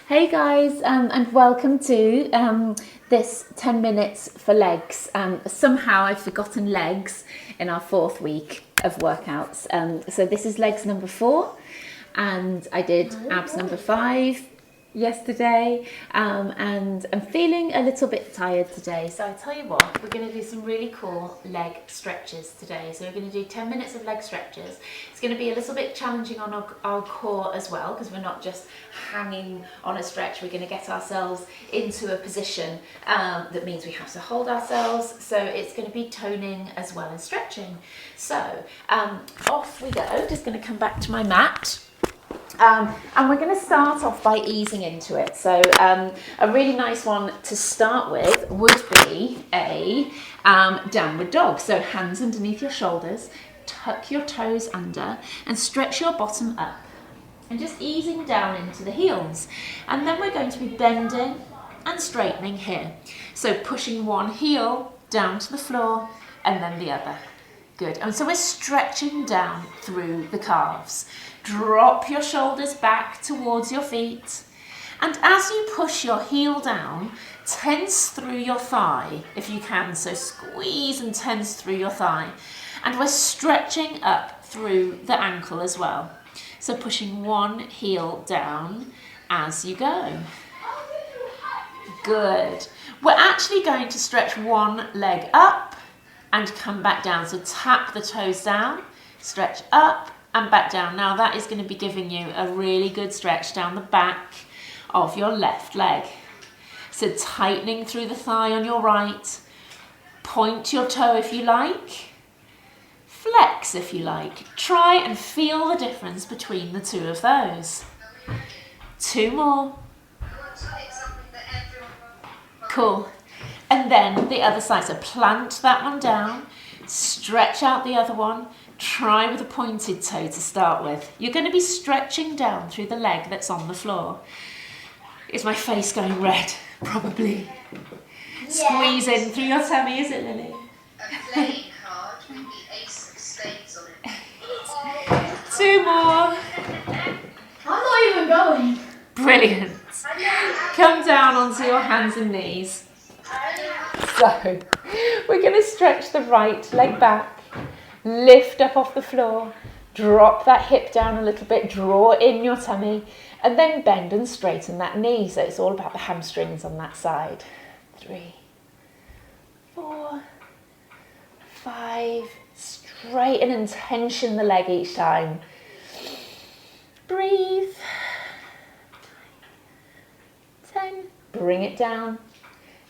Hey guys, and welcome to this 10 minutes for legs. Somehow I've forgotten legs in our 4th week of workouts. So this is legs number 4, and I did abs number 5 yesterday, and I'm feeling a little bit tired today. So I tell you what, we're going to do some really cool leg stretches today. So we're going to do 10 minutes of leg stretches. It's going to be a little bit challenging on our core as well, because we're not just hanging on a stretch. We're going to get ourselves into a position that means we have to hold ourselves. So it's going to be toning as well as stretching. So off we go. Just going to come back to my mat. And we're going to start off by easing into it. So a really nice one to start with would be a downward dog. So hands underneath your shoulders, tuck your toes under and stretch your bottom up. And just easing down into the heels. And then we're going to be bending and straightening here. So pushing one heel down to the floor and then the other. Good. And so we're stretching down through the calves. Drop your shoulders back towards your feet. And as you push your heel down, tense through your thigh if you can. So squeeze and tense through your thigh. And we're stretching up through the ankle as well. So pushing one heel down as you go. Good. We're actually going to stretch one leg up and come back down. So tap the toes down, stretch up and back down. Now that is going to be giving you a really good stretch down the back of your left leg. So tightening through the thigh on your right. Point your toe if you like. Flex if you like. Try and feel the difference between the two of those. 2 more. Cool. And then the other side. So plant that one down. Stretch out the other one. Try with a pointed toe to start with. You're going to be stretching down through the leg that's on the floor. Is my face going red? Probably. Yes. Squeeze in through your tummy, is it, Lily? A playing card with the ace of spades on it. 2 more. I'm not even going. Brilliant. Come down onto your hands and knees. So, we're going to stretch the right leg back. Lift up off the floor, drop that hip down a little bit, draw in your tummy, and then bend and straighten that knee. So it's all about the hamstrings on that side. 3, 4, 5, straighten and tension the leg each time. Breathe. 10, bring it down.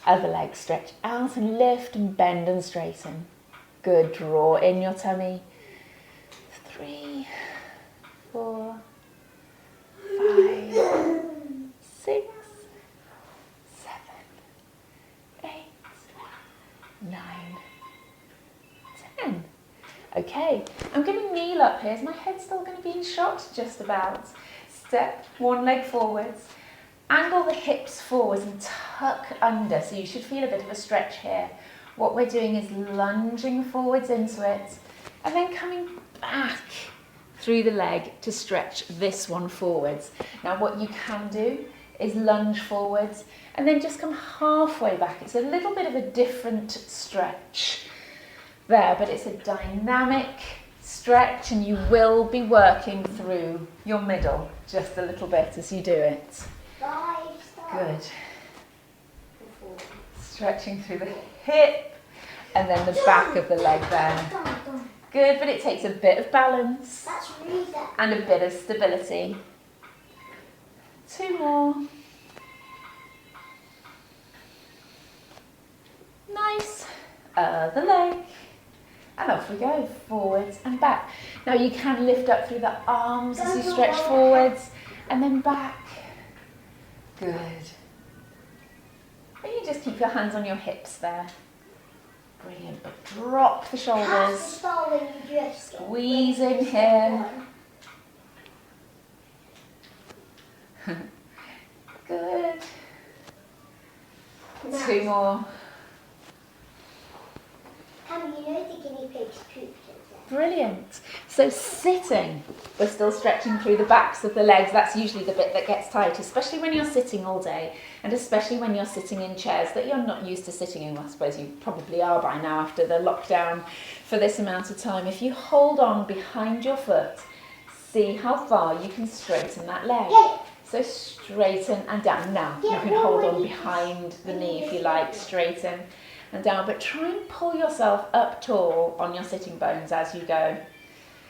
Other leg, stretch out and lift and bend and straighten. Good, draw in your tummy. 3, 4, 5, 6, 7, 8, 9, 10. Okay, I'm going to kneel up here. Is my head still going to be in shot? Just about. Step one leg forwards. Angle the hips forwards and tuck under. So you should feel a bit of a stretch here. What we're doing is lunging forwards into it and then coming back through the leg to stretch this one forwards. Now what you can do is lunge forwards and then just come halfway back. It's a little bit of a different stretch there, but it's a dynamic stretch and you will be working through your middle just a little bit as you do it. Good. Stretching through the hip and then the back of the leg there. Good, but it takes a bit of balance and a bit of stability. 2 more. Nice. Other leg. And off we go, forwards and back. Now you can lift up through the arms as you stretch forwards and then back. Good. And you just keep your hands on your hips there. Brilliant, but drop the shoulders. Squeezing here. Good. 2 more. Tammy, you know the guinea pigs pooped in there. Brilliant. So sitting, we're still stretching through the backs of the legs. That's usually the bit that gets tight, especially when you're sitting all day, and especially when you're sitting in chairs that you're not used to sitting in. Well, I suppose you probably are by now after the lockdown for this amount of time. If you hold on behind your foot, see how far you can straighten that leg. So straighten and down. Now you can hold on behind the knee if you like, straighten and down, but try and pull yourself up tall on your sitting bones as you go.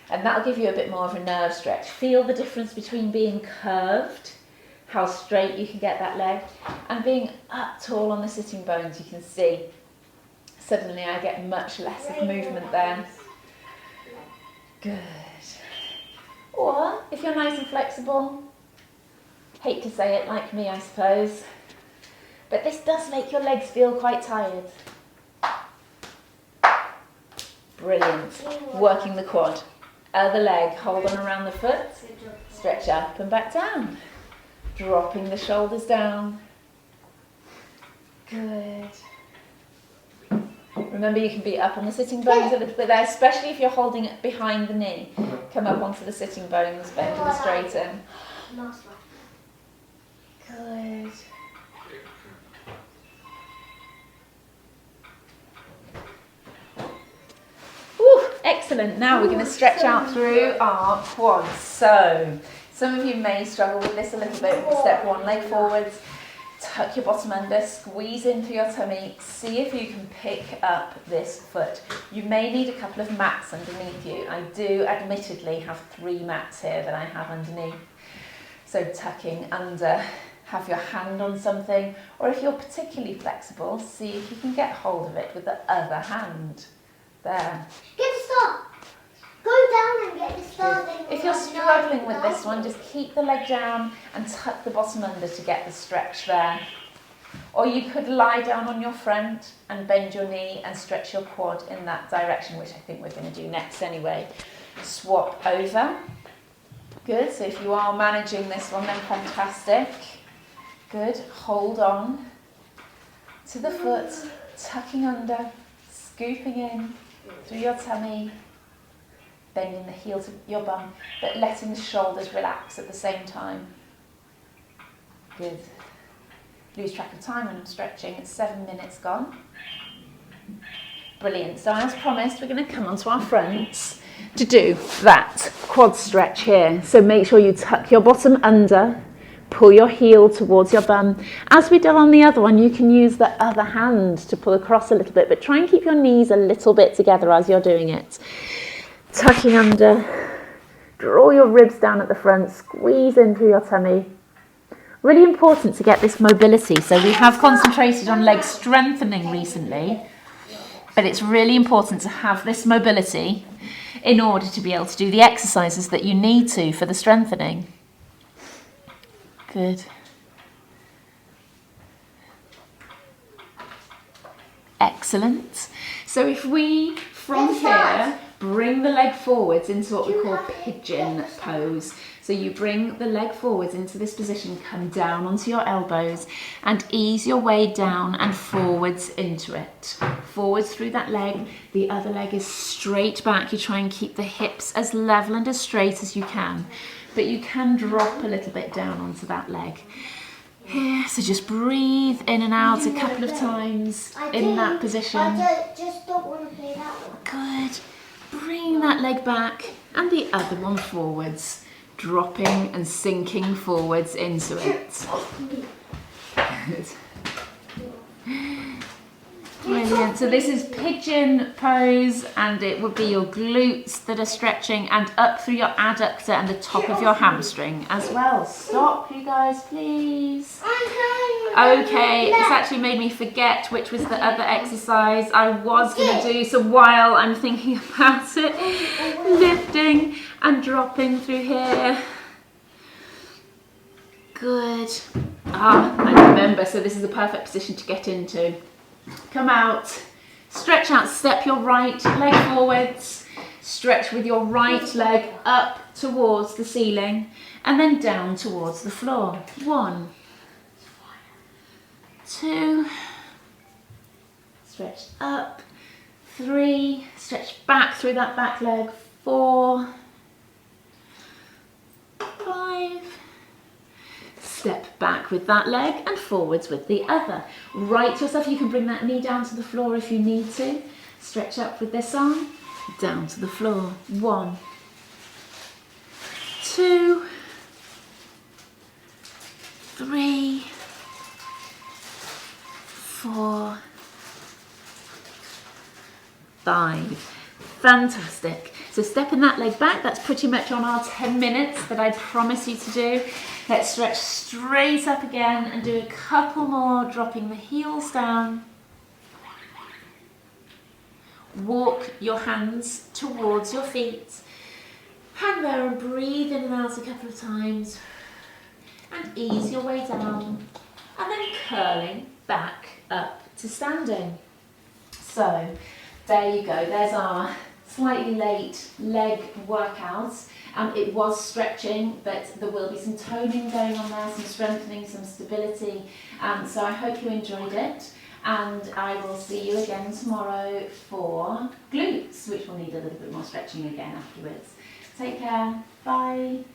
And that'll give you a bit more of a nerve stretch. Feel the difference between being curved, how straight you can get that leg, and being up tall on the sitting bones. You can see suddenly I get much less of movement there. Good. Or if you're nice and flexible, hate to say it like me I suppose, but this does make your legs feel quite tired. Brilliant. Working the quad. Other leg, hold on around the foot, stretch up and back down. Dropping the shoulders down. Good. Remember, you can be up on the sitting bones a little bit there, especially if you're holding it behind the knee. Come up onto the sitting bones, bend and straighten. Good. Whew, excellent. Now we're going to stretch out through our quads. So, some of you may struggle with this a little bit. Step one leg forwards, tuck your bottom under, squeeze into your tummy. See if you can pick up this foot. You may need a couple of mats underneath you. I do admittedly have 3 mats here that I have underneath. So tucking under, have your hand on something, or if you're particularly flexible, see if you can get hold of it with the other hand. There. Get the star. Go down and get the star. If you're struggling with this one, just keep the leg down and tuck the bottom under to get the stretch there. Or you could lie down on your front and bend your knee and stretch your quad in that direction, which I think we're going to do next anyway. Swap over. Good. So if you are managing this one, then fantastic. Good. Hold on to the foot, tucking under, scooping in through your tummy, bending the heel to your bum, but letting the shoulders relax at the same time. Good. Lose track of time when I'm stretching. It's 7 minutes gone. Brilliant. So as promised, we're going to come onto our fronts to do that quad stretch here. So make sure you tuck your bottom under, pull your heel towards your bum. As we did on the other one, you can use the other hand to pull across a little bit, but try and keep your knees a little bit together as you're doing it. Tucking under, draw your ribs down at the front, squeeze in through your tummy. Really important to get this mobility. So we have concentrated on leg strengthening recently, but it's really important to have this mobility in order to be able to do the exercises that you need to for the strengthening. Good. Excellent. So if we, from here, bring the leg forwards into what we call pigeon pose. So you bring the leg forwards into this position, come down onto your elbows and ease your way down and forwards into it. Forwards through that leg, the other leg is straight back. You try and keep the hips as level and as straight as you can, but you can drop a little bit down onto that leg. Here, so just breathe in and out a couple of times in that position. I just don't want to play that one. Good. Bring that leg back and the other one forwards, dropping and sinking forwards into it. Good. Brilliant. So this is pigeon pose, and it would be your glutes that are stretching and up through your adductor and the top of your hamstring as well. Stop, you guys, please. Okay, it's actually made me forget which was the other exercise I was going to do. So while I'm thinking about it, lifting and dropping through here. Good. I remember, so this is a perfect position to get into. Come out, stretch out, step your right leg forwards, stretch with your right leg up towards the ceiling and then down towards the floor. 1, 2, stretch up, 3, stretch back through that back leg, 4, 5, step back with that leg and forwards with the other. Right to yourself, you can bring that knee down to the floor if you need to. Stretch up with this arm, down to the floor. 1, 2, 3, 4, 5. Fantastic. So stepping that leg back, that's pretty much on our 10 minutes that I promise you to do. Let's stretch straight up again and do a couple more, dropping the heels down. Walk your hands towards your feet. Hang there and breathe in and out a couple of times. And ease your way down. And then curling back up to standing. So there you go. There's our slightly late leg workouts. It was stretching, but there will be some toning going on there, some strengthening, some stability. So I hope you enjoyed it. And I will see you again tomorrow for glutes, which will need a little bit more stretching again afterwards. Take care. Bye.